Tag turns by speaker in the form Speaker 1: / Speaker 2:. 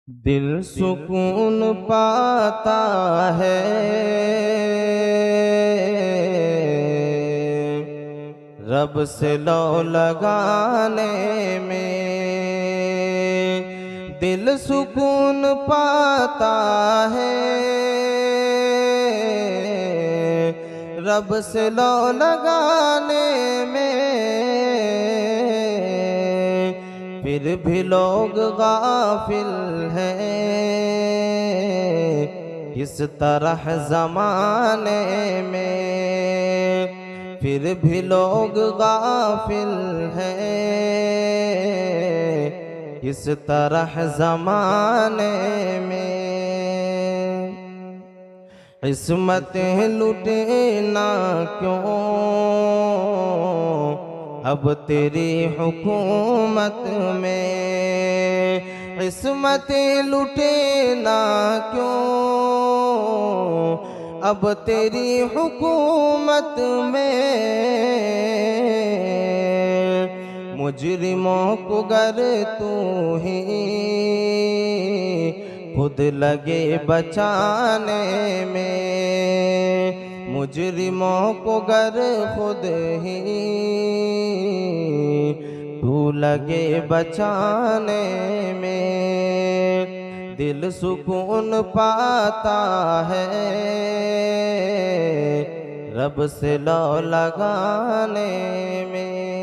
Speaker 1: दिल सुकून पाता है रब से लो लगाने में। दिल सुकून पाता है रब से लो लगाने में। फिर भी लोग गाफिल हैं किस तरह ज़माने में। फिर भी लोग गाफिल हैं किस तरह ज़माने में। इस्मतें लुटे ना क्यों अब तेरी हुकूमत में। इस्मतें लुटे ना क्यों अब तेरी हुकूमत में। मुजरिमों को गर तू ही खुद लगे बचाने में। मुजरिमों को गर खुद ही तू लगे बचाने में। दिल सुकून पाता है रब से लो लगाने में।